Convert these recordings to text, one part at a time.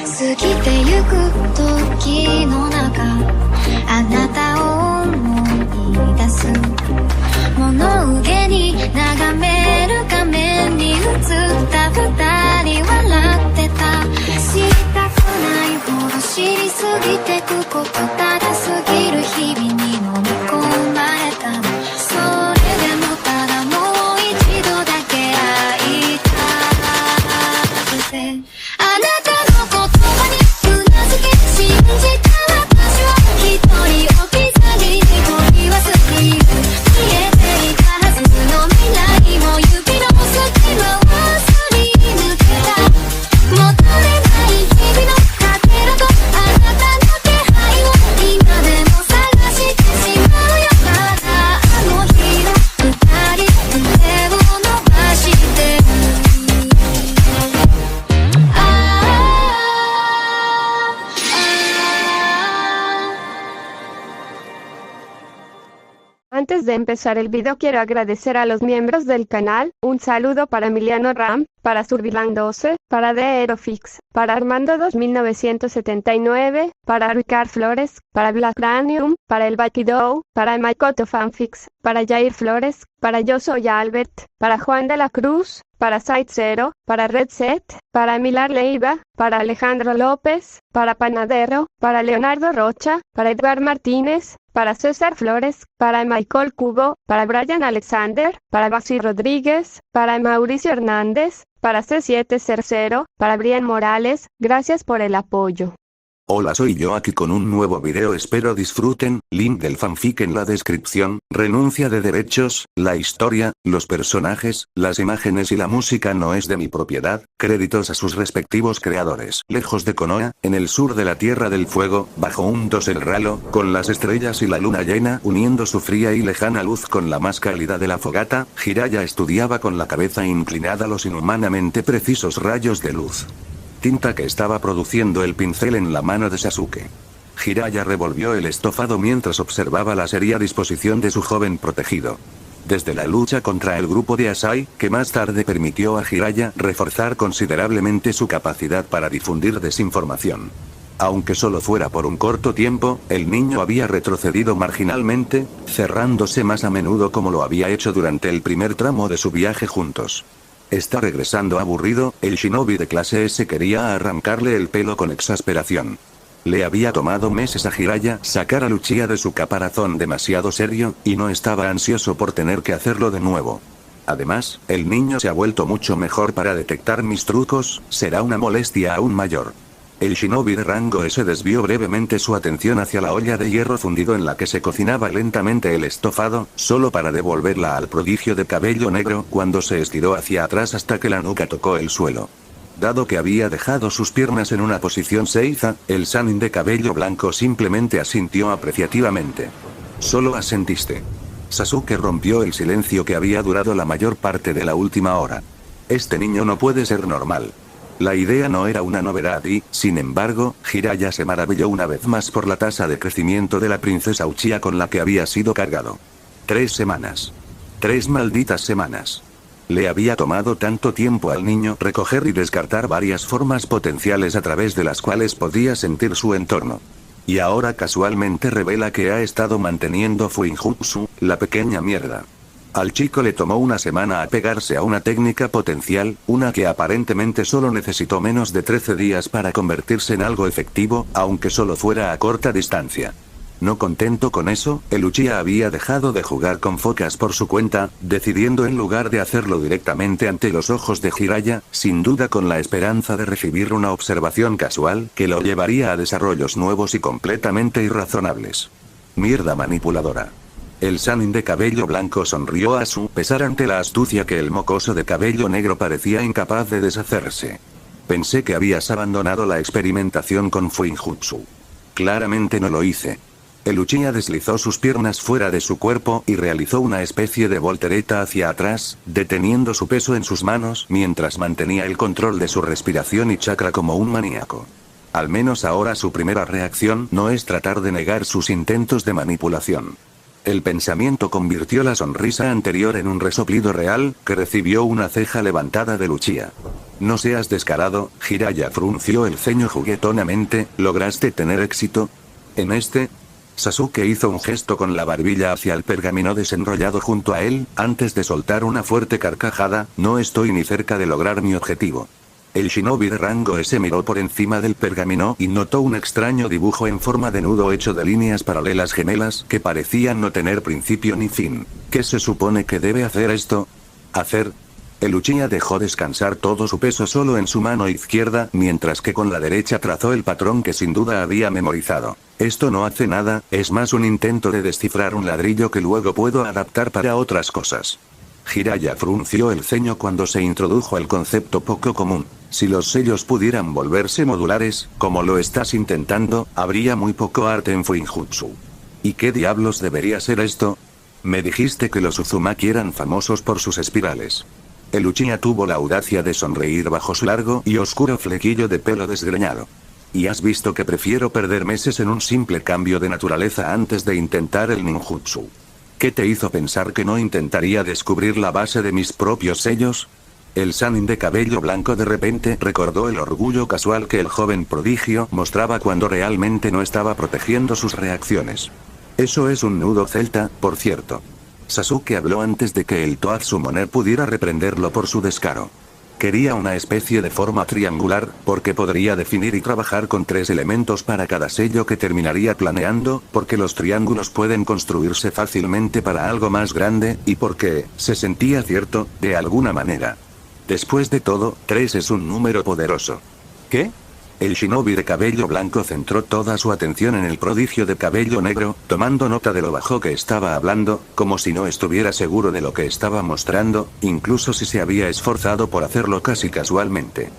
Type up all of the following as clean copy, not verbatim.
過ぎてゆく時の中あなたを思い出す物憂げに眺める画面に映った二人笑ってた知りたくないほど知りすぎてくことただ過ぎる日々に飲み込まれたのそれでもただもう一度だけ会いたくてあなたの言葉にうなずき信じた私は一人置き去りに取り忘れる見えていたはずの未来も指の隙間をすり抜けた戻れない日々のかけらとあなたの気配を今でも探してしまうよまだあの日の二人手を伸ばしてるAntes de empezar el video quiero agradecer a los miembros del canal, un saludo para Emiliano Ram, para Survilan 12, para The Aerofix, para Armando 2979, para Ricard Flores, para Black Cranium, para El Bakidow, para Maikoto Fanfix, para Jair Flores, para Yo Soy Albert, para Juan de la Cruz, para Site Zero, para Red Set, para Milar Leiva, para Alejandro López, para Panadero, para Leonardo Rocha, para Edgar Martínez, para César Flores, para Michael Cubo, para Brian Alexander, para Basi Rodríguez, para Mauricio Hernández, para C700, para Brian Morales, gracias por el apoyo. Hola, soy yo aquí con un nuevo video, espero disfruten, link del fanfic en la descripción, renuncia de derechos, la historia, los personajes, las imágenes y la música no es de mi propiedad, créditos a sus respectivos creadores. Lejos de Konoha, en el sur de la Tierra del Fuego, bajo un dosel ralo, con las estrellas y la luna llena uniendo su fría y lejana luz con la más cálida de la fogata, Jiraiya estudiaba con la cabeza inclinada los inhumanamente precisos rayos de luz. Tinta que estaba produciendo el pincel en la mano de Sasuke. Jiraiya revolvió el estofado mientras observaba la seria disposición de su joven protegido. Desde la lucha contra el grupo de Asai, que más tarde permitió a Jiraiya reforzar considerablemente su capacidad para difundir desinformación. Aunque solo fuera por un corto tiempo, el niño había retrocedido marginalmente, cerrándose más a menudo como lo había hecho durante el primer tramo de su viaje juntos. Está regresando aburrido, el shinobi de clase S quería arrancarle el pelo con exasperación. Le había tomado meses a Jiraiya sacar a Luchia de su caparazón demasiado serio, y no estaba ansioso por tener que hacerlo de nuevo. Además, el niño se ha vuelto mucho mejor para detectar mis trucos, será una molestia aún mayor. El shinobi de rango S desvió brevemente su atención hacia la olla de hierro fundido en la que se cocinaba lentamente el estofado, solo para devolverla al prodigio de cabello negro cuando se estiró hacia atrás hasta que la nuca tocó el suelo. Dado que había dejado sus piernas en una posición seiza, el Sannin de cabello blanco simplemente asintió apreciativamente. Solo asentiste. Sasuke rompió el silencio que había durado la mayor parte de la última hora. Este niño no puede ser normal. La idea no era una novedad y, sin embargo, Jiraiya se maravilló una vez más por la tasa de crecimiento de la princesa Uchiha con la que había sido cargado. 3 semanas. 3 malditas semanas. Le había tomado tanto tiempo al niño recoger y descartar varias formas potenciales a través de las cuales podía sentir su entorno. Y ahora casualmente revela que ha estado manteniendo Fuinjutsu, la pequeña mierda. Al chico le tomó una semana apegarse a una técnica potencial, una que aparentemente solo necesitó menos de 13 días para convertirse en algo efectivo, aunque solo fuera a corta distancia. No contento con eso, el Uchiha había dejado de jugar con focas por su cuenta, decidiendo en lugar de hacerlo directamente ante los ojos de Jiraiya, sin duda con la esperanza de recibir una observación casual que lo llevaría a desarrollos nuevos y completamente irrazonables. Mierda manipuladora. El Sannin de cabello blanco sonrió a su pesar ante la astucia que el mocoso de cabello negro parecía incapaz de deshacerse. Pensé que habías abandonado la experimentación con Fuinjutsu. Claramente no lo hice. El Uchiha deslizó sus piernas fuera de su cuerpo y realizó una especie de voltereta hacia atrás, deteniendo su peso en sus manos mientras mantenía el control de su respiración y chakra como un maníaco. Al menos ahora su primera reacción no es tratar de negar sus intentos de manipulación. El pensamiento convirtió la sonrisa anterior en un resoplido real, que recibió una ceja levantada de Luchia. No seas descarado, Jiraiya frunció el ceño juguetonamente, ¿lograste tener éxito? En este... Sasuke hizo un gesto con la barbilla hacia el pergamino desenrollado junto a él, antes de soltar una fuerte carcajada, no estoy ni cerca de lograr mi objetivo. El shinobi de rango S miró por encima del pergamino y notó un extraño dibujo en forma de nudo hecho de líneas paralelas gemelas que parecían no tener principio ni fin. ¿Qué se supone que debe hacer esto? ¿Hacer? El Uchiha dejó descansar todo su peso solo en su mano izquierda, mientras que con la derecha trazó el patrón que sin duda había memorizado. Esto no hace nada, es más un intento de descifrar un ladrillo que luego puedo adaptar para otras cosas. Jiraiya frunció el ceño cuando se introdujo el concepto poco común. Si los sellos pudieran volverse modulares, como lo estás intentando, habría muy poco arte en Fuinjutsu. ¿Y qué diablos debería ser esto? Me dijiste que los Uzumaki eran famosos por sus espirales. El Uchiha tuvo la audacia de sonreír bajo su largo y oscuro flequillo de pelo desgreñado. ¿Y has visto que prefiero perder meses en un simple cambio de naturaleza antes de intentar el ninjutsu? ¿Qué te hizo pensar que no intentaría descubrir la base de mis propios sellos? El Sannin de cabello blanco de repente recordó el orgullo casual que el joven prodigio mostraba cuando realmente no estaba protegiendo sus reacciones. Eso es un nudo celta, por cierto. Sasuke habló antes de que el Toad Summoner pudiera reprenderlo por su descaro. Quería una especie de forma triangular, porque podría definir y trabajar con 3 elementos para cada sello que terminaría planeando, porque los triángulos pueden construirse fácilmente para algo más grande, y porque, se sentía cierto, de alguna manera. Después de todo, 3 es un número poderoso. ¿Qué? El shinobi de cabello blanco centró toda su atención en el prodigio de cabello negro, tomando nota de lo bajo que estaba hablando, como si no estuviera seguro de lo que estaba mostrando, incluso si se había esforzado por hacerlo casi casualmente.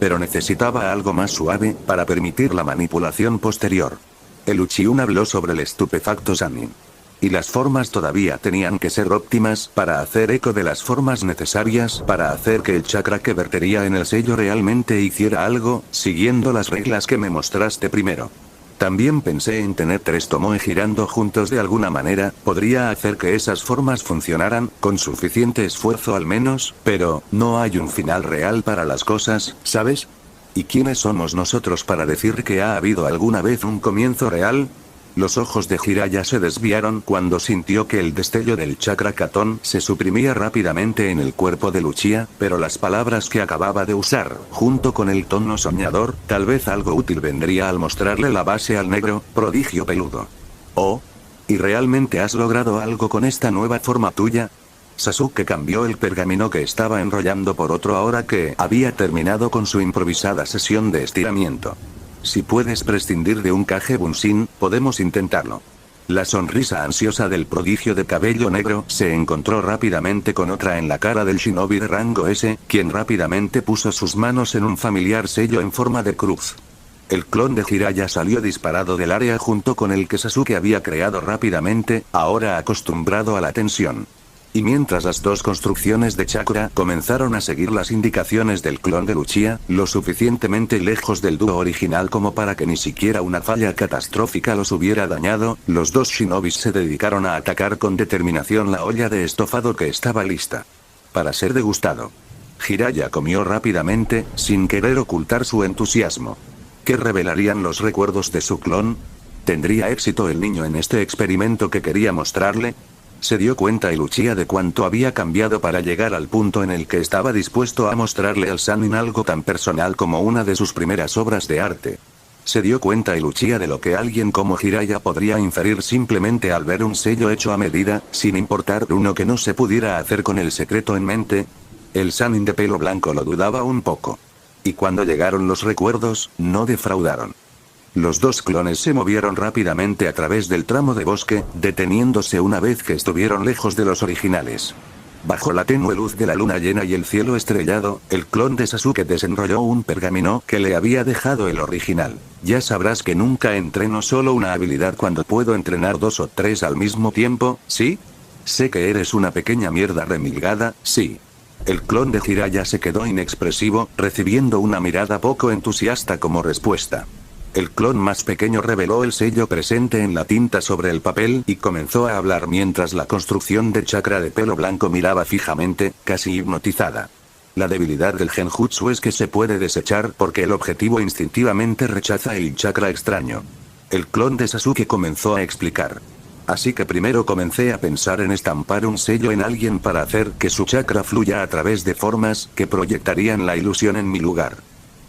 Pero necesitaba algo más suave, para permitir la manipulación posterior. El Uchiha habló sobre el estupefacto Sannin. Y las formas todavía tenían que ser óptimas para hacer eco de las formas necesarias para hacer que el chakra que vertería en el sello realmente hiciera algo, siguiendo las reglas que me mostraste primero. También pensé en tener 3 tomoe girando juntos de alguna manera, podría hacer que esas formas funcionaran, con suficiente esfuerzo al menos, pero, no hay un final real para las cosas, ¿sabes? ¿Y quiénes somos nosotros para decir que ha habido alguna vez un comienzo real? Los ojos de Jiraiya se desviaron cuando sintió que el destello del chakra Katon se suprimía rápidamente en el cuerpo de Uchiha, pero las palabras que acababa de usar, junto con el tono soñador, tal vez algo útil vendría al mostrarle la base al negro, prodigio peludo. Oh. ¿Y realmente has logrado algo con esta nueva forma tuya? Sasuke cambió el pergamino que estaba enrollando por otro ahora que había terminado con su improvisada sesión de estiramiento. Si puedes prescindir de un Kage Bunshin, podemos intentarlo. La sonrisa ansiosa del prodigio de cabello negro se encontró rápidamente con otra en la cara del shinobi de rango S, quien rápidamente puso sus manos en un familiar sello en forma de cruz. El clon de Jiraiya salió disparado del área junto con el que Sasuke había creado rápidamente, ahora acostumbrado a la tensión. Y mientras las 2 construcciones de chakra comenzaron a seguir las indicaciones del clon de Uchiha, lo suficientemente lejos del dúo original como para que ni siquiera una falla catastrófica los hubiera dañado, los 2 shinobis se dedicaron a atacar con determinación la olla de estofado que estaba lista para ser degustado. Jiraiya comió rápidamente, sin querer ocultar su entusiasmo. ¿Qué revelarían los recuerdos de su clon? ¿Tendría éxito el niño en este experimento que quería mostrarle? Se dio cuenta el Uchiha de cuánto había cambiado para llegar al punto en el que estaba dispuesto a mostrarle al Sannin algo tan personal como una de sus primeras obras de arte. Se dio cuenta el Uchiha de lo que alguien como Jiraiya podría inferir simplemente al ver un sello hecho a medida, sin importar uno que no se pudiera hacer con el secreto en mente. El Sannin de pelo blanco lo dudaba un poco. Y cuando llegaron los recuerdos, no defraudaron. Los 2 clones se movieron rápidamente a través del tramo de bosque, deteniéndose una vez que estuvieron lejos de los originales. Bajo la tenue luz de la luna llena y el cielo estrellado, el clon de Sasuke desenrolló un pergamino que le había dejado el original. Ya sabrás que nunca entreno solo una habilidad cuando puedo entrenar 2 o 3 al mismo tiempo, ¿sí? Sé que eres una pequeña mierda remilgada, sí. El clon de Jiraiya se quedó inexpresivo, recibiendo una mirada poco entusiasta como respuesta. El clon más pequeño reveló el sello presente en la tinta sobre el papel y comenzó a hablar mientras la construcción de chakra de pelo blanco miraba fijamente, casi hipnotizada. La debilidad del genjutsu es que se puede desechar porque el objetivo instintivamente rechaza el chakra extraño. El clon de Sasuke comenzó a explicar. Así que primero comencé a pensar en estampar un sello en alguien para hacer que su chakra fluya a través de formas que proyectarían la ilusión en mi lugar.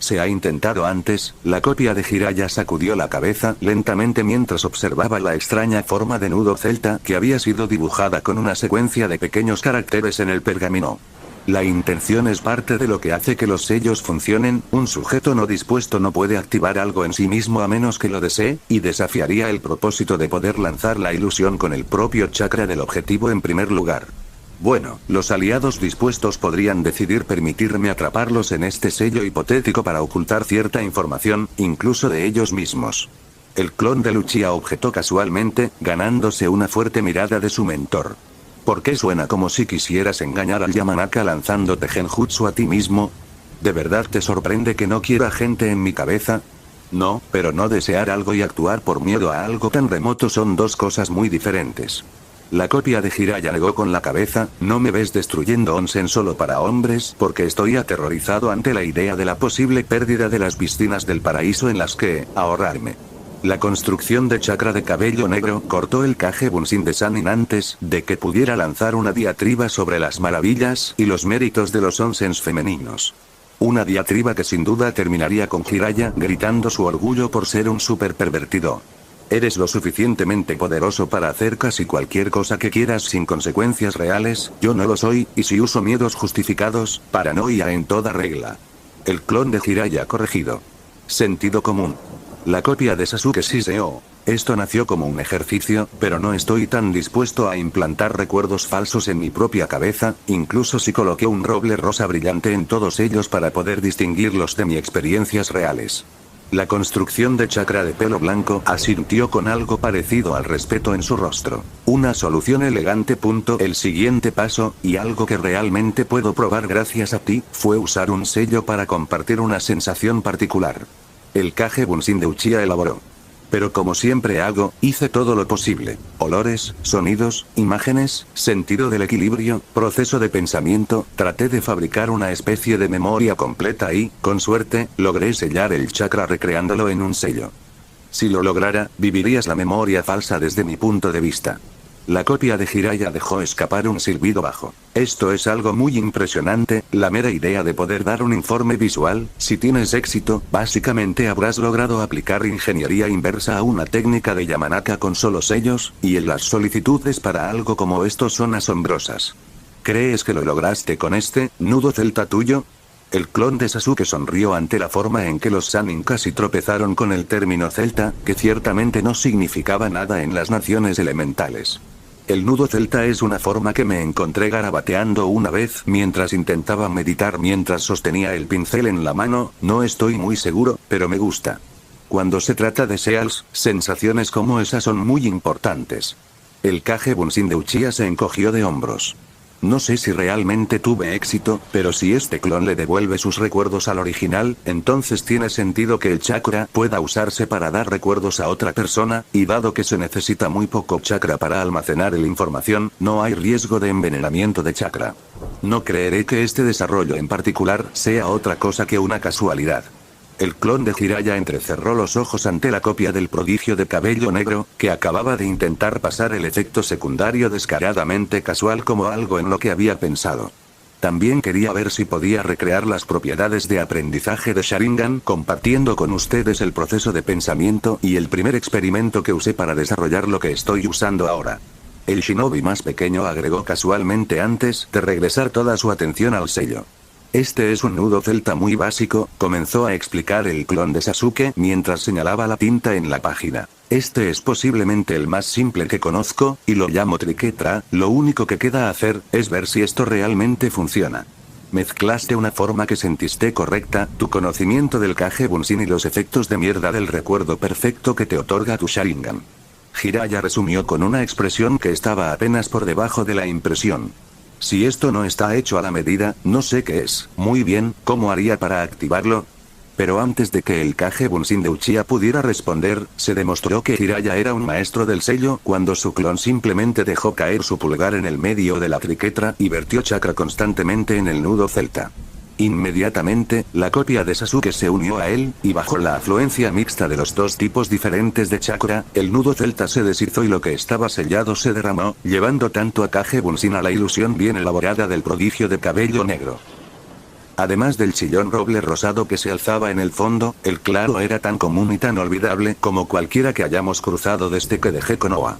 Se ha intentado antes. La copia de Jiraiya sacudió la cabeza lentamente mientras observaba la extraña forma de nudo celta que había sido dibujada con una secuencia de pequeños caracteres en el pergamino. La intención es parte de lo que hace que los sellos funcionen. Un sujeto no dispuesto no puede activar algo en sí mismo a menos que lo desee, y desafiaría el propósito de poder lanzar la ilusión con el propio chakra del objetivo en primer lugar. Bueno, los aliados dispuestos podrían decidir permitirme atraparlos en este sello hipotético para ocultar cierta información, incluso de ellos mismos. El clon de Luchia objetó casualmente, ganándose una fuerte mirada de su mentor. ¿Por qué suena como si quisieras engañar al Yamanaka lanzándote genjutsu a ti mismo? ¿De verdad te sorprende que no quiera gente en mi cabeza? No, pero no desear algo y actuar por miedo a algo tan remoto son dos cosas muy diferentes. La copia de Jiraiya negó con la cabeza. No me ves destruyendo onsen solo para hombres porque estoy aterrorizado ante la idea de la posible pérdida de las piscinas del paraíso en las que ahorrarme. La construcción de chakra de cabello negro cortó el Kage Bunshin de Sannin antes de que pudiera lanzar una diatriba sobre las maravillas y los méritos de los onsens femeninos. Una diatriba que sin duda terminaría con Jiraiya gritando su orgullo por ser un super pervertido. Eres lo suficientemente poderoso para hacer casi cualquier cosa que quieras sin consecuencias reales. Yo no lo soy, y si uso miedos justificados, paranoia en toda regla. El clon de Jiraiya corregido. Sentido común. La copia de Sasuke siseó. Esto nació como un ejercicio, pero no estoy tan dispuesto a implantar recuerdos falsos en mi propia cabeza, incluso si coloqué un roble rosa brillante en todos ellos para poder distinguirlos de mis experiencias reales. La construcción de chakra de pelo blanco asintió con algo parecido al respeto en su rostro. Una solución elegante. El siguiente paso, y algo que realmente puedo probar gracias a ti, fue usar un sello para compartir una sensación particular. El Kage Bunshin de Uchiha elaboró. Pero como siempre hago, hice todo lo posible. Olores, sonidos, imágenes, sentido del equilibrio, proceso de pensamiento, traté de fabricar una especie de memoria completa y, con suerte, logré sellar el chakra recreándolo en un sello. Si lo lograra, vivirías la memoria falsa desde mi punto de vista. La copia de Jiraiya dejó escapar un silbido bajo. Esto es algo muy impresionante, la mera idea de poder dar un informe visual. Si tienes éxito, básicamente habrás logrado aplicar ingeniería inversa a una técnica de Yamanaka con solo sellos, y en las solicitudes para algo como esto son asombrosas. ¿Crees que lo lograste con este nudo celta tuyo? El clon de Sasuke sonrió ante la forma en que los Sannin casi tropezaron con el término celta, que ciertamente no significaba nada en las naciones elementales. El nudo celta es una forma que me encontré garabateando una vez mientras intentaba meditar mientras sostenía el pincel en la mano. No estoy muy seguro, pero me gusta. Cuando se trata de Seals, sensaciones como esa son muy importantes. El Kage Bunshin de Uchiha se encogió de hombros. No sé si realmente tuve éxito, pero si este clon le devuelve sus recuerdos al original, entonces tiene sentido que el chakra pueda usarse para dar recuerdos a otra persona, y dado que se necesita muy poco chakra para almacenar la información, no hay riesgo de envenenamiento de chakra. No creeré que este desarrollo en particular sea otra cosa que una casualidad. El clon de Jiraiya entrecerró los ojos ante la copia del prodigio de cabello negro, que acababa de intentar pasar el efecto secundario descaradamente casual como algo en lo que había pensado. También quería ver si podía recrear las propiedades de aprendizaje de Sharingan compartiendo con ustedes el proceso de pensamiento y el primer experimento que usé para desarrollar lo que estoy usando ahora. El shinobi más pequeño agregó casualmente antes de regresar toda su atención al sello. Este es un nudo celta muy básico, comenzó a explicar el clon de Sasuke mientras señalaba la tinta en la página. Este es posiblemente el más simple que conozco, y lo llamo triquetra. Lo único que queda hacer es ver si esto realmente funciona. Mezclaste una forma que sentiste correcta, tu conocimiento del Kage Bunshin y los efectos de mierda del recuerdo perfecto que te otorga tu Sharingan. Jiraiya resumió con una expresión que estaba apenas por debajo de la impresión. Si esto no está hecho a la medida, no sé qué es. Muy bien, ¿cómo haría para activarlo? Pero antes de que el Kage Bunshin de Uchiha pudiera responder, se demostró que Jiraiya era un maestro del sello cuando su clon simplemente dejó caer su pulgar en el medio de la triquetra y vertió chakra constantemente en el nudo celta. Inmediatamente, la copia de Sasuke se unió a él, y bajo la afluencia mixta de los dos tipos diferentes de chakra, el nudo celta se deshizo y lo que estaba sellado se derramó, llevando tanto a Kage Bunshin a la ilusión bien elaborada del prodigio de cabello negro. Además del chillón roble rosado que se alzaba en el fondo, el claro era tan común y tan olvidable como cualquiera que hayamos cruzado desde que dejé Konoha.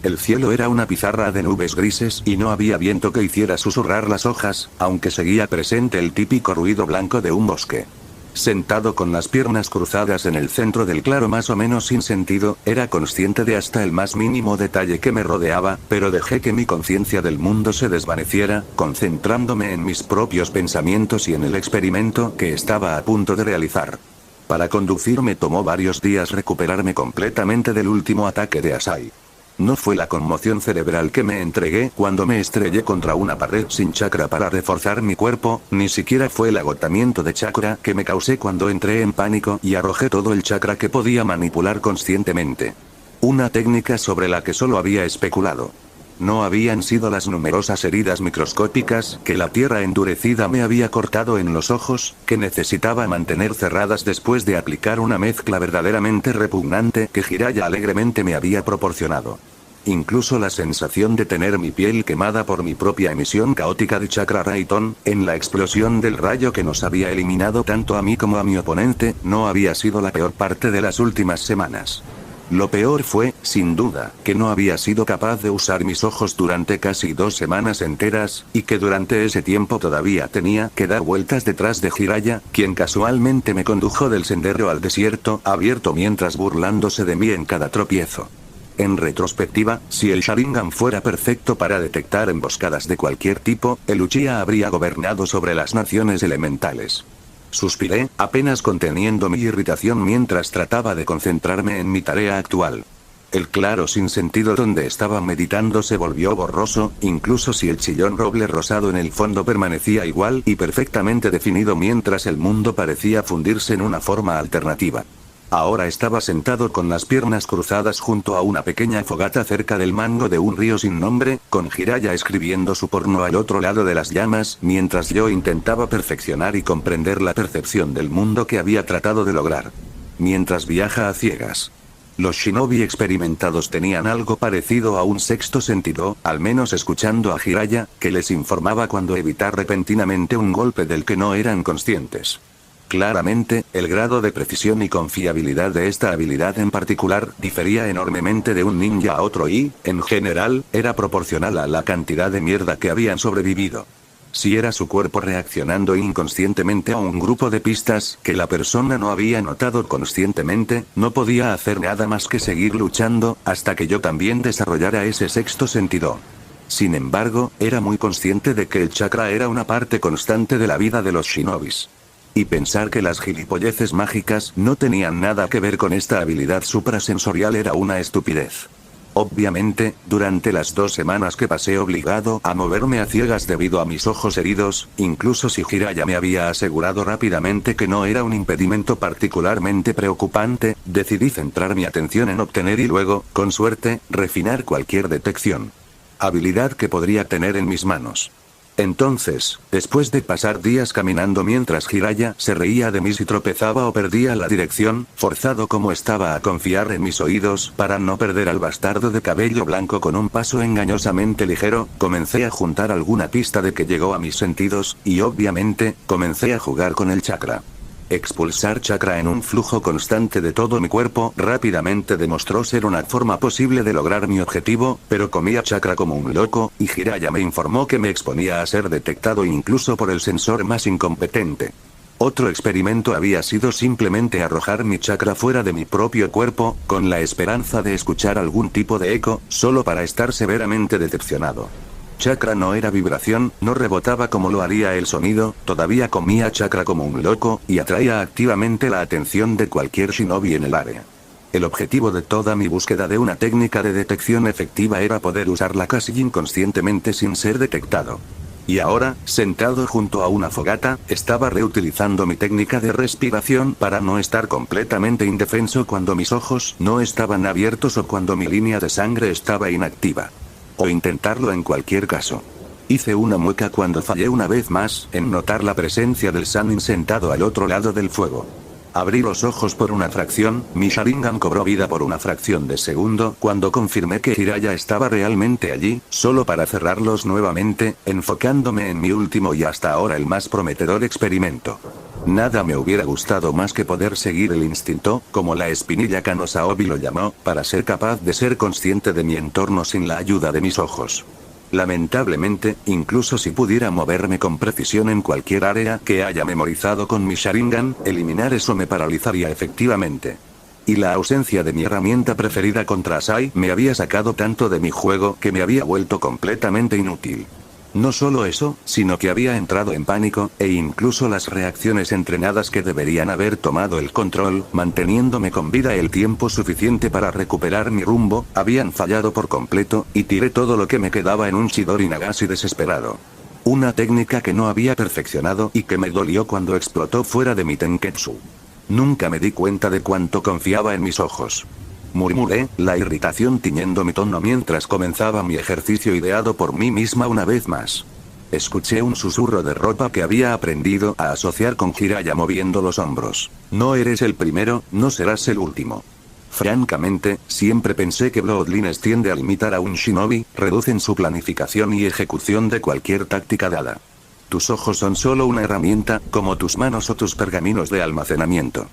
El cielo era una pizarra de nubes grises y no había viento que hiciera susurrar las hojas, aunque seguía presente el típico ruido blanco de un bosque. Sentado con las piernas cruzadas en el centro del claro más o menos sin sentido, era consciente de hasta el más mínimo detalle que me rodeaba, pero dejé que mi conciencia del mundo se desvaneciera, concentrándome en mis propios pensamientos y en el experimento que estaba a punto de realizar. Para conducir me tomó varios días recuperarme completamente del último ataque de Asai. No fue la conmoción cerebral que me entregué cuando me estrellé contra una pared sin chakra para reforzar mi cuerpo, ni siquiera fue el agotamiento de chakra que me causé cuando entré en pánico y arrojé todo el chakra que podía manipular conscientemente. Una técnica sobre la que solo había especulado. No habían sido las numerosas heridas microscópicas que la tierra endurecida me había cortado en los ojos, que necesitaba mantener cerradas después de aplicar una mezcla verdaderamente repugnante que Jiraiya alegremente me había proporcionado. Incluso la sensación de tener mi piel quemada por mi propia emisión caótica de chakra Raiton, en la explosión del rayo que nos había eliminado tanto a mí como a mi oponente, no había sido la peor parte de las últimas semanas. Lo peor fue, sin duda, que no había sido capaz de usar mis ojos durante casi 2 semanas enteras, y que durante ese tiempo todavía tenía que dar vueltas detrás de Jiraiya, quien casualmente me condujo del sendero al desierto abierto mientras burlándose de mí en cada tropiezo. En retrospectiva, si el Sharingan fuera perfecto para detectar emboscadas de cualquier tipo, el Uchiha habría gobernado sobre las naciones elementales. Suspiré, apenas conteniendo mi irritación mientras trataba de concentrarme en mi tarea actual. El claro sinsentido donde estaba meditando se volvió borroso, incluso si el chillón roble rosado en el fondo permanecía igual y perfectamente definido mientras el mundo parecía fundirse en una forma alternativa. Ahora estaba sentado con las piernas cruzadas junto a una pequeña fogata cerca del mango de un río sin nombre, con Jiraiya escribiendo su porno al otro lado de las llamas, mientras yo intentaba perfeccionar y comprender la percepción del mundo que había tratado de lograr. Mientras viaja a ciegas. Los shinobi experimentados tenían algo parecido a un sexto sentido, al menos escuchando a Jiraiya, que les informaba cuando evitar repentinamente un golpe del que no eran conscientes. Claramente, el grado de precisión y confiabilidad de esta habilidad en particular difería enormemente de un ninja a otro y, en general, era proporcional a la cantidad de mierda que habían sobrevivido. Si era su cuerpo reaccionando inconscientemente a un grupo de pistas que la persona no había notado conscientemente, no podía hacer nada más que seguir luchando, hasta que yo también desarrollara ese sexto sentido. Sin embargo, era muy consciente de que el chakra era una parte constante de la vida de los shinobis. Y pensar que las gilipolleces mágicas no tenían nada que ver con esta habilidad suprasensorial era una estupidez. Obviamente, durante las 2 semanas que pasé obligado a moverme a ciegas debido a mis ojos heridos, incluso si Jiraiya me había asegurado rápidamente que no era un impedimento particularmente preocupante, decidí centrar mi atención en obtener y luego, con suerte, refinar cualquier detección. Habilidad que podría tener en mis manos. Entonces, después de pasar días caminando mientras Jiraiya se reía de mí si tropezaba o perdía la dirección, forzado como estaba a confiar en mis oídos para no perder al bastardo de cabello blanco con un paso engañosamente ligero, comencé a juntar alguna pista de que llegó a mis sentidos, y obviamente, comencé a jugar con el chakra. Expulsar chakra en un flujo constante de todo mi cuerpo rápidamente demostró ser una forma posible de lograr mi objetivo, pero comía chakra como un loco, y Jiraiya me informó que me exponía a ser detectado incluso por el sensor más incompetente. Otro experimento había sido simplemente arrojar mi chakra fuera de mi propio cuerpo, con la esperanza de escuchar algún tipo de eco, solo para estar severamente decepcionado. Chakra no era vibración, no rebotaba como lo haría el sonido, todavía comía chakra como un loco, y atraía activamente la atención de cualquier shinobi en el área. El objetivo de toda mi búsqueda de una técnica de detección efectiva era poder usarla casi inconscientemente sin ser detectado. Y ahora, sentado junto a una fogata, estaba reutilizando mi técnica de respiración para no estar completamente indefenso cuando mis ojos no estaban abiertos o cuando mi línea de sangre estaba inactiva. O intentarlo en cualquier caso. Hice una mueca cuando fallé una vez más en notar la presencia del Sannin sentado al otro lado del fuego. Abrí los ojos por una fracción, mi Sharingan cobró vida por una fracción de segundo cuando confirmé que Jiraiya estaba realmente allí, solo para cerrarlos nuevamente, enfocándome en mi último y hasta ahora el más prometedor experimento. Nada me hubiera gustado más que poder seguir el instinto, como la espinilla canosa Obi lo llamó, para ser capaz de ser consciente de mi entorno sin la ayuda de mis ojos. Lamentablemente, incluso si pudiera moverme con precisión en cualquier área que haya memorizado con mi Sharingan, eliminar eso me paralizaría efectivamente. Y la ausencia de mi herramienta preferida contra Sai me había sacado tanto de mi juego que me había vuelto completamente inútil. No solo eso, sino que había entrado en pánico, e incluso las reacciones entrenadas que deberían haber tomado el control, manteniéndome con vida el tiempo suficiente para recuperar mi rumbo, habían fallado por completo, y tiré todo lo que me quedaba en un Chidori Nagashi desesperado. Una técnica que no había perfeccionado y que me dolió cuando explotó fuera de mi Tenketsu. Nunca me di cuenta de cuánto confiaba en mis ojos. Murmuré, la irritación tiñendo mi tono mientras comenzaba mi ejercicio ideado por mí misma una vez más. Escuché un susurro de ropa que había aprendido a asociar con Jiraiya moviendo los hombros. No eres el primero, no serás el último. Francamente, siempre pensé que Bloodlines tiende a limitar a un shinobi, reducen su planificación y ejecución de cualquier táctica dada. Tus ojos son solo una herramienta, como tus manos o tus pergaminos de almacenamiento.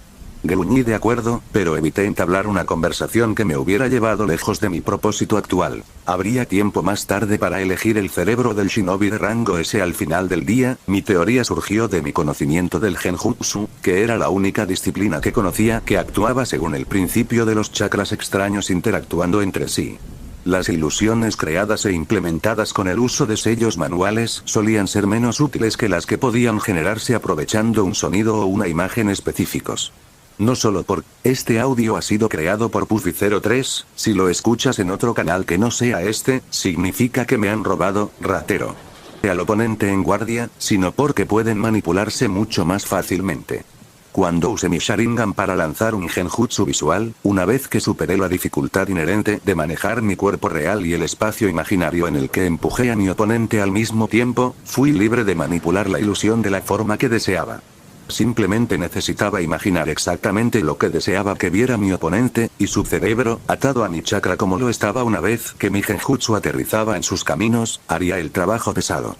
Gruñí de acuerdo, pero evité entablar una conversación que me hubiera llevado lejos de mi propósito actual. Habría tiempo más tarde para elegir el cerebro del shinobi de rango S. Al final del día, mi teoría surgió de mi conocimiento del Genjutsu, que era la única disciplina que conocía que actuaba según el principio de los chakras extraños interactuando entre sí. Las ilusiones creadas e implementadas con el uso de sellos manuales solían ser menos útiles que las que podían generarse aprovechando un sonido o una imagen específicos. No solo por, este audio ha sido creado por Puffy03, si lo escuchas en otro canal que no sea este, significa que me han robado, ratero. Al oponente en guardia, sino porque pueden manipularse mucho más fácilmente. Cuando usé mi Sharingan para lanzar un genjutsu visual, una vez que superé la dificultad inherente de manejar mi cuerpo real y el espacio imaginario en el que empujé a mi oponente al mismo tiempo, fui libre de manipular la ilusión de la forma que deseaba. Simplemente necesitaba imaginar exactamente lo que deseaba que viera mi oponente, y su cerebro, atado a mi chakra como lo estaba una vez que mi genjutsu aterrizaba en sus caminos, haría el trabajo pesado.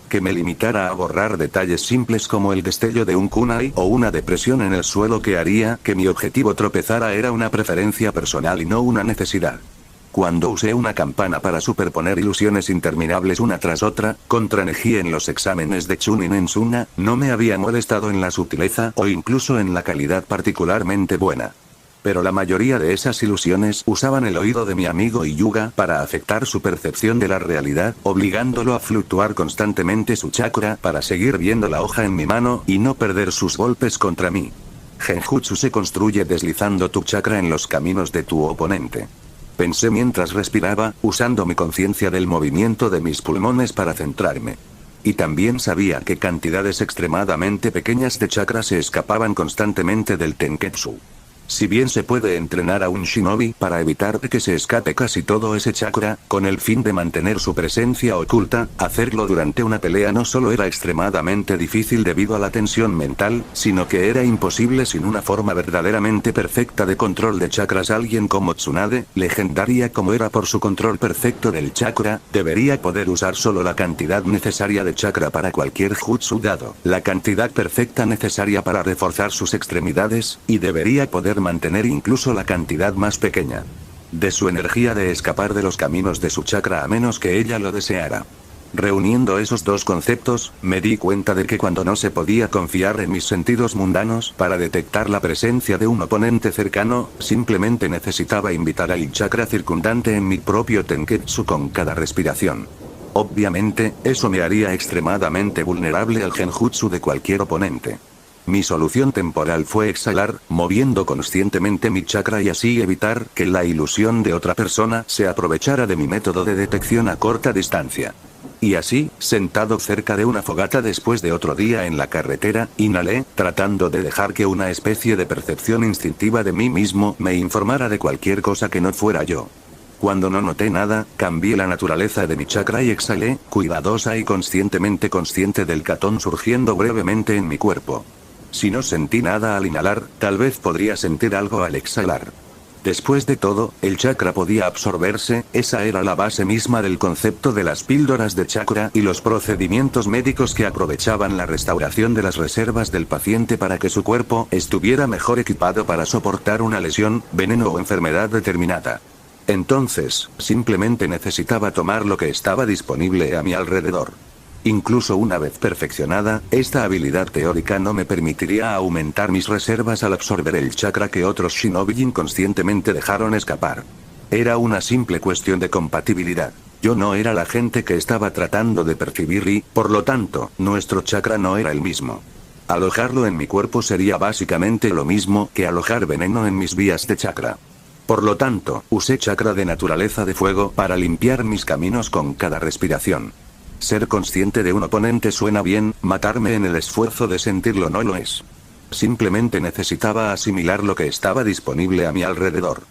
Que me limitara a borrar detalles simples como el destello de un kunai o una depresión en el suelo que haría que mi objetivo tropezara era una preferencia personal y no una necesidad. Cuando usé una campana para superponer ilusiones interminables una tras otra, contra Neji en los exámenes de Chunin en Suna, no me había molestado en la sutileza o incluso en la calidad particularmente buena. Pero la mayoría de esas ilusiones usaban el oído de mi amigo Hyuga para afectar su percepción de la realidad, obligándolo a fluctuar constantemente su chakra para seguir viendo la hoja en mi mano y no perder sus golpes contra mí. Genjutsu se construye deslizando tu chakra en los caminos de tu oponente. Pensé mientras respiraba, usando mi conciencia del movimiento de mis pulmones para centrarme. Y también sabía que cantidades extremadamente pequeñas de chakra se escapaban constantemente del Tenketsu. Si bien se puede entrenar a un shinobi para evitar que se escape casi todo ese chakra, con el fin de mantener su presencia oculta, hacerlo durante una pelea no solo era extremadamente difícil debido a la tensión mental, sino que era imposible sin una forma verdaderamente perfecta de control de chakras. Alguien como Tsunade, legendaria como era por su control perfecto del chakra, debería poder usar solo la cantidad necesaria de chakra para cualquier jutsu dado, la cantidad perfecta necesaria para reforzar sus extremidades, y debería poder mantener incluso la cantidad más pequeña de su energía de escapar de los caminos de su chakra a menos que ella lo deseara. Reuniendo esos dos conceptos, me di cuenta de que cuando no se podía confiar en mis sentidos mundanos para detectar la presencia de un oponente cercano, simplemente necesitaba invitar al chakra circundante en mi propio Tenketsu con cada respiración. Obviamente, eso me haría extremadamente vulnerable al genjutsu de cualquier oponente. Mi solución temporal fue exhalar, moviendo conscientemente mi chakra y así evitar que la ilusión de otra persona se aprovechara de mi método de detección a corta distancia. Y así, sentado cerca de una fogata después de otro día en la carretera, inhalé, tratando de dejar que una especie de percepción instintiva de mí mismo me informara de cualquier cosa que no fuera yo. Cuando no noté nada, cambié la naturaleza de mi chakra y exhalé, cuidadosa y conscientemente consciente del catón surgiendo brevemente en mi cuerpo. Si no sentí nada al inhalar, tal vez podría sentir algo al exhalar. Después de todo, el chakra podía absorberse, esa era la base misma del concepto de las píldoras de chakra y los procedimientos médicos que aprovechaban la restauración de las reservas del paciente para que su cuerpo estuviera mejor equipado para soportar una lesión, veneno o enfermedad determinada. Entonces, simplemente necesitaba tomar lo que estaba disponible a mi alrededor. Incluso una vez perfeccionada, esta habilidad teórica no me permitiría aumentar mis reservas al absorber el chakra que otros shinobi inconscientemente dejaron escapar. Era una simple cuestión de compatibilidad. Yo no era la gente que estaba tratando de percibir y, por lo tanto, nuestro chakra no era el mismo. Alojarlo en mi cuerpo sería básicamente lo mismo que alojar veneno en mis vías de chakra. Por lo tanto, usé chakra de naturaleza de fuego para limpiar mis caminos con cada respiración. Ser consciente de un oponente suena bien, matarme en el esfuerzo de sentirlo no lo es. Simplemente necesitaba asimilar lo que estaba disponible a mi alrededor.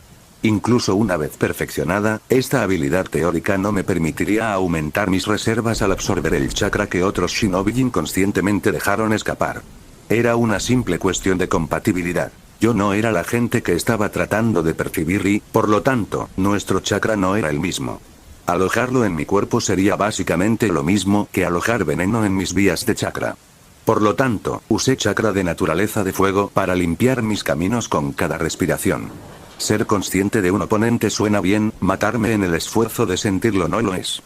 Incluso una vez perfeccionada, esta habilidad teórica no me permitiría aumentar mis reservas al absorber el chakra que otros shinobi inconscientemente dejaron escapar. Era una simple cuestión de compatibilidad. Yo no era la gente que estaba tratando de percibir y, por lo tanto, nuestro chakra no era el mismo. Alojarlo en mi cuerpo sería básicamente lo mismo que alojar veneno en mis vías de chakra. Por lo tanto, usé chakra de naturaleza de fuego para limpiar mis caminos con cada respiración. Ser consciente de un oponente suena bien, matarme en el esfuerzo de sentirlo no lo es.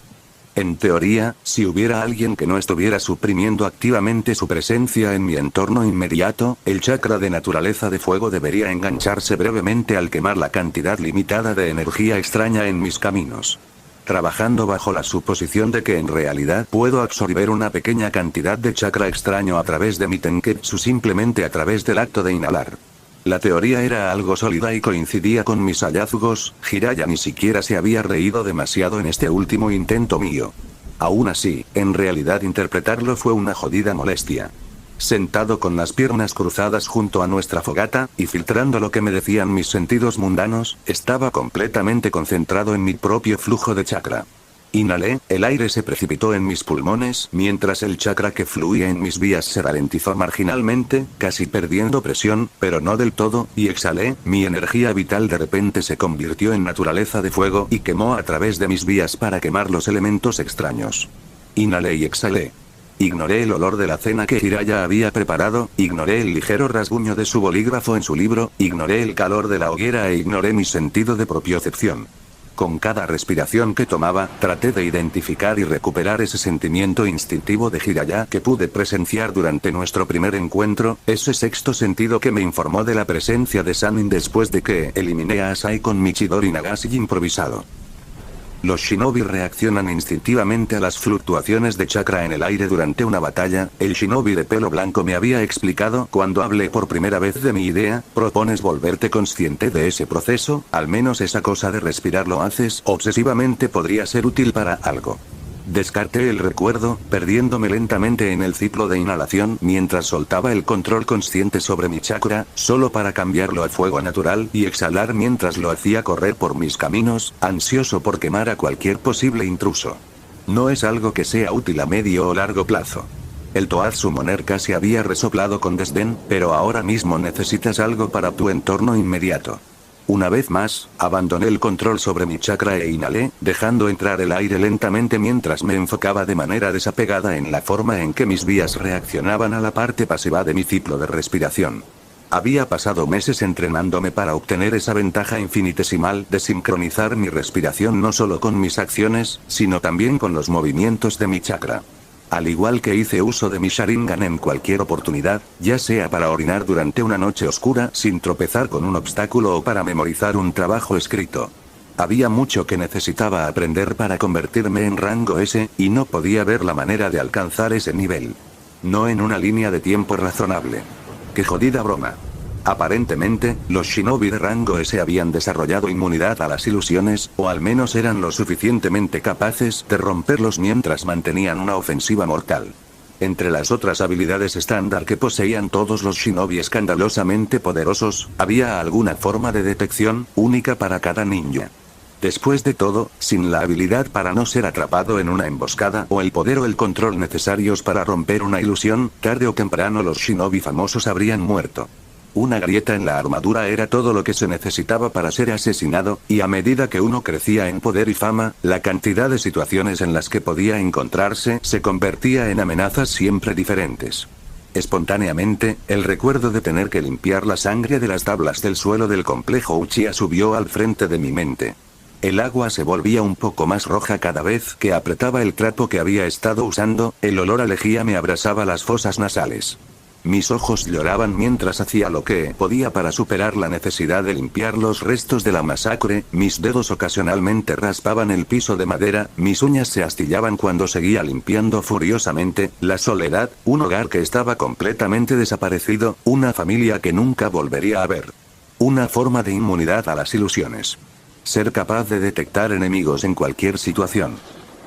En teoría, si hubiera alguien que no estuviera suprimiendo activamente su presencia en mi entorno inmediato, el chakra de naturaleza de fuego debería engancharse brevemente al quemar la cantidad limitada de energía extraña en mis caminos. Trabajando bajo la suposición de que en realidad puedo absorber una pequeña cantidad de chakra extraño a través de mi tenketsu simplemente a través del acto de inhalar. La teoría era algo sólida y coincidía con mis hallazgos. Jiraiya ni siquiera se había reído demasiado en este último intento mío. Aún así, en realidad interpretarlo fue una jodida molestia. Sentado con las piernas cruzadas junto a nuestra fogata, y filtrando lo que me decían mis sentidos mundanos, estaba completamente concentrado en mi propio flujo de chakra. Inhalé, el aire se precipitó en mis pulmones, mientras el chakra que fluía en mis vías se ralentizó marginalmente, casi perdiendo presión, pero no del todo, y exhalé, mi energía vital de repente se convirtió en naturaleza de fuego y quemó a través de mis vías para quemar los elementos extraños. Inhalé y exhalé. Ignoré el olor de la cena que Jiraiya había preparado, ignoré el ligero rasguño de su bolígrafo en su libro, ignoré el calor de la hoguera e ignoré mi sentido de propiocepción. Con cada respiración que tomaba, traté de identificar y recuperar ese sentimiento instintivo de Jiraiya que pude presenciar durante nuestro primer encuentro, ese sexto sentido que me informó de la presencia de Sannin después de que eliminé a Asai con mi Chidori Nagashi improvisado. Los shinobi reaccionan instintivamente a las fluctuaciones de chakra en el aire durante una batalla. El shinobi de pelo blanco me había explicado cuando hablé por primera vez de mi idea. ¿Propones volverte consciente de ese proceso? Al menos esa cosa de respirar lo haces obsesivamente podría ser útil para algo. Descarté el recuerdo, perdiéndome lentamente en el ciclo de inhalación mientras soltaba el control consciente sobre mi chakra, solo para cambiarlo a fuego natural y exhalar mientras lo hacía correr por mis caminos, ansioso por quemar a cualquier posible intruso. No es algo que sea útil a medio o largo plazo. El Toad Summoner casi había resoplado con desdén, pero ahora mismo necesitas algo para tu entorno inmediato. Una vez más, abandoné el control sobre mi chakra e inhalé, dejando entrar el aire lentamente mientras me enfocaba de manera desapegada en la forma en que mis vías reaccionaban a la parte pasiva de mi ciclo de respiración. Había pasado meses entrenándome para obtener esa ventaja infinitesimal de sincronizar mi respiración no solo con mis acciones, sino también con los movimientos de mi chakra. Al igual que hice uso de mi Sharingan en cualquier oportunidad, ya sea para orinar durante una noche oscura sin tropezar con un obstáculo o para memorizar un trabajo escrito. Había mucho que necesitaba aprender para convertirme en rango S, y no podía ver la manera de alcanzar ese nivel. No en una línea de tiempo razonable. ¡Qué jodida broma! Aparentemente, los shinobi de rango S habían desarrollado inmunidad a las ilusiones, o al menos eran lo suficientemente capaces de romperlos mientras mantenían una ofensiva mortal. Entre las otras habilidades estándar que poseían todos los shinobi escandalosamente poderosos, había alguna forma de detección, única para cada ninja. Después de todo, sin la habilidad para no ser atrapado en una emboscada o el poder o el control necesarios para romper una ilusión, tarde o temprano los shinobi famosos habrían muerto. Una grieta en la armadura era todo lo que se necesitaba para ser asesinado, y a medida que uno crecía en poder y fama, la cantidad de situaciones en las que podía encontrarse se convertía en amenazas siempre diferentes. Espontáneamente, el recuerdo de tener que limpiar la sangre de las tablas del suelo del complejo Uchiha subió al frente de mi mente. El agua se volvía un poco más roja cada vez que apretaba el trapo que había estado usando, el olor a lejía me abrasaba las fosas nasales. Mis ojos lloraban mientras hacía lo que podía para superar la necesidad de limpiar los restos de la masacre, mis dedos ocasionalmente raspaban el piso de madera, mis uñas se astillaban cuando seguía limpiando furiosamente, la soledad, un hogar que estaba completamente desaparecido, una familia que nunca volvería a ver. Una forma de inmunidad a las ilusiones. Ser capaz de detectar enemigos en cualquier situación.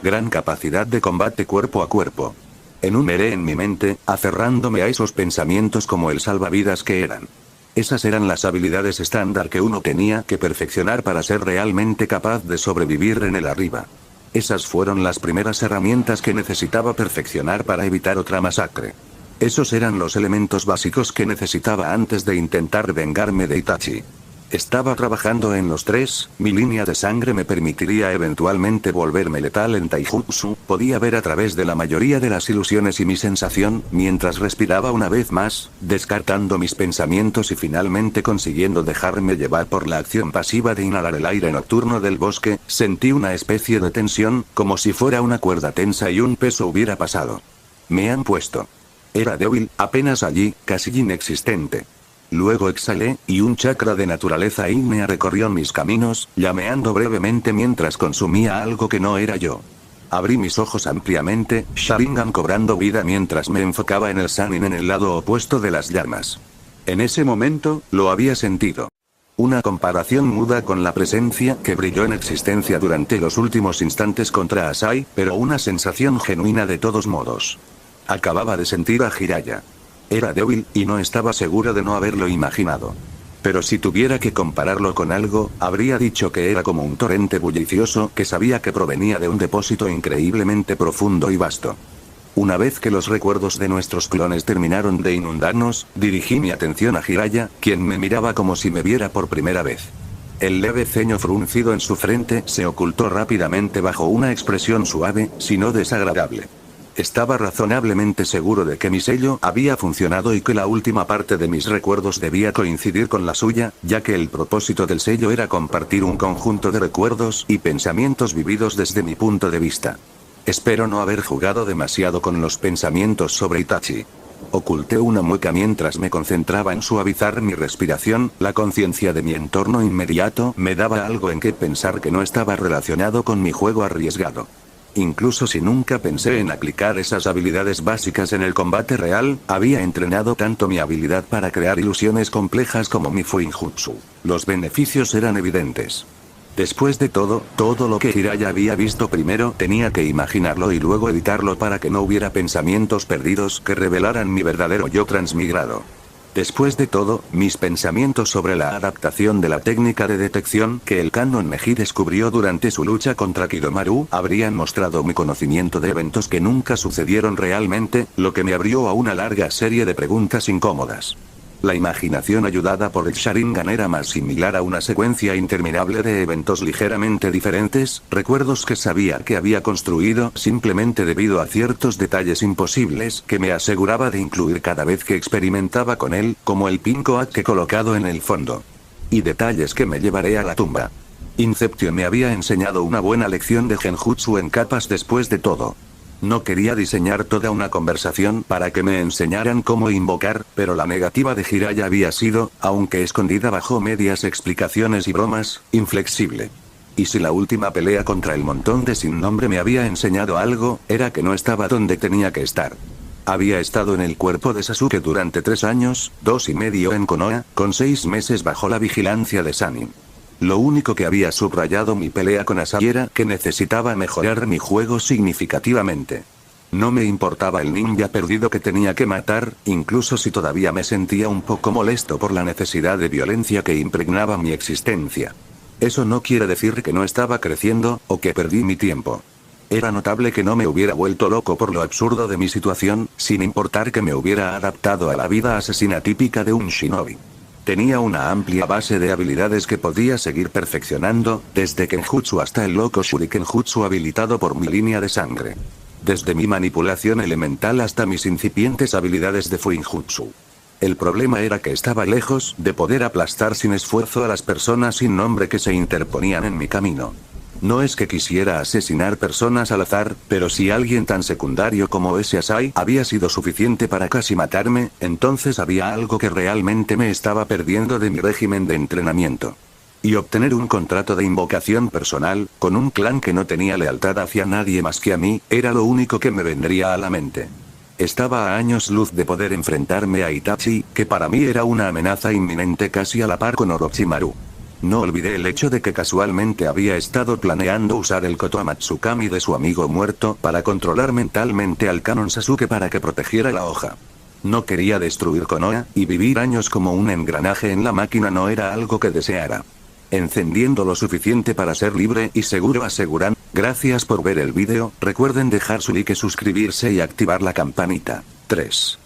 Gran capacidad de combate cuerpo a cuerpo. Enumeré en mi mente, aferrándome a esos pensamientos como el salvavidas que eran. Esas eran las habilidades estándar que uno tenía que perfeccionar para ser realmente capaz de sobrevivir en el arriba. Esas fueron las primeras herramientas que necesitaba perfeccionar para evitar otra masacre. Esos eran los elementos básicos que necesitaba antes de intentar vengarme de Itachi. Estaba trabajando en los tres, mi línea de sangre me permitiría eventualmente volverme letal en taijutsu, podía ver a través de la mayoría de las ilusiones y mi sensación, mientras respiraba una vez más, descartando mis pensamientos y finalmente consiguiendo dejarme llevar por la acción pasiva de inhalar el aire nocturno del bosque, sentí una especie de tensión, como si fuera una cuerda tensa y un peso hubiera pasado. Me han puesto. Era débil, apenas allí, casi inexistente. Luego exhalé, y un chakra de naturaleza ígnea recorrió mis caminos, llameando brevemente mientras consumía algo que no era yo. Abrí mis ojos ampliamente, Sharingan cobrando vida mientras me enfocaba en el Sannin en el lado opuesto de las llamas. En ese momento, lo había sentido. Una comparación muda con la presencia que brilló en existencia durante los últimos instantes contra Asai, pero una sensación genuina de todos modos. Acababa de sentir a Jiraiya. Era débil, y no estaba segura de no haberlo imaginado. Pero si tuviera que compararlo con algo, habría dicho que era como un torrente bullicioso que sabía que provenía de un depósito increíblemente profundo y vasto. Una vez que los recuerdos de nuestros clones terminaron de inundarnos, dirigí mi atención a Jiraiya, quien me miraba como si me viera por primera vez. El leve ceño fruncido en su frente se ocultó rápidamente bajo una expresión suave, si no desagradable. Estaba razonablemente seguro de que mi sello había funcionado y que la última parte de mis recuerdos debía coincidir con la suya, ya que el propósito del sello era compartir un conjunto de recuerdos y pensamientos vividos desde mi punto de vista. Espero no haber jugado demasiado con los pensamientos sobre Itachi. Oculté una mueca mientras me concentraba en suavizar mi respiración, la conciencia de mi entorno inmediato me daba algo en que pensar que no estaba relacionado con mi juego arriesgado. Incluso si nunca pensé en aplicar esas habilidades básicas en el combate real, había entrenado tanto mi habilidad para crear ilusiones complejas como mi Fuinjutsu. Los beneficios eran evidentes. Después de todo lo que Jiraiya había visto primero tenía que imaginarlo y luego editarlo para que no hubiera pensamientos perdidos que revelaran mi verdadero yo transmigrado. Después de todo, mis pensamientos sobre la adaptación de la técnica de detección que el Canon Meiji descubrió durante su lucha contra Kidomaru habrían mostrado mi conocimiento de eventos que nunca sucedieron realmente, lo que me abrió a una larga serie de preguntas incómodas. La imaginación ayudada por el Sharingan era más similar a una secuencia interminable de eventos ligeramente diferentes, recuerdos que sabía que había construido simplemente debido a ciertos detalles imposibles que me aseguraba de incluir cada vez que experimentaba con él, como el Pinkoake colocado en el fondo. Y detalles que me llevaré a la tumba. Inception me había enseñado una buena lección de Genjutsu en capas después de todo. No quería diseñar toda una conversación para que me enseñaran cómo invocar, pero la negativa de Jiraiya había sido, aunque escondida bajo medias explicaciones y bromas, inflexible. Y si la última pelea contra el montón de sin nombre me había enseñado algo, era que no estaba donde tenía que estar. Había estado en el cuerpo de Sasuke durante 3 años, 2 y medio en Konoha, con 6 meses bajo la vigilancia de Sannin. Lo único que había subrayado mi pelea con Asahi era que necesitaba mejorar mi juego significativamente. No me importaba el ninja perdido que tenía que matar, incluso si todavía me sentía un poco molesto por la necesidad de violencia que impregnaba mi existencia. Eso no quiere decir que no estaba creciendo, o que perdí mi tiempo. Era notable que no me hubiera vuelto loco por lo absurdo de mi situación, sin importar que me hubiera adaptado a la vida asesina típica de un shinobi. Tenía una amplia base de habilidades que podía seguir perfeccionando, desde Kenjutsu hasta el loco Shurikenjutsu habilitado por mi línea de sangre. Desde mi manipulación elemental hasta mis incipientes habilidades de Fuinjutsu. El problema era que estaba lejos de poder aplastar sin esfuerzo a las personas sin nombre que se interponían en mi camino. No es que quisiera asesinar personas al azar, pero si alguien tan secundario como ese Asahi había sido suficiente para casi matarme, entonces había algo que realmente me estaba perdiendo de mi régimen de entrenamiento. Y obtener un contrato de invocación personal, con un clan que no tenía lealtad hacia nadie más que a mí, era lo único que me vendría a la mente. Estaba a años luz de poder enfrentarme a Itachi, que para mí era una amenaza inminente casi a la par con Orochimaru. No olvidé el hecho de que casualmente había estado planeando usar el Kotoamatsukami de su amigo muerto para controlar mentalmente al Canon Sasuke para que protegiera la hoja. No quería destruir Konoha, y vivir años como un engranaje en la máquina no era algo que deseara. Encendiendo lo suficiente para ser libre y seguro aseguran. Gracias por ver el vídeo, recuerden dejar su like, suscribirse y activar la campanita. 3.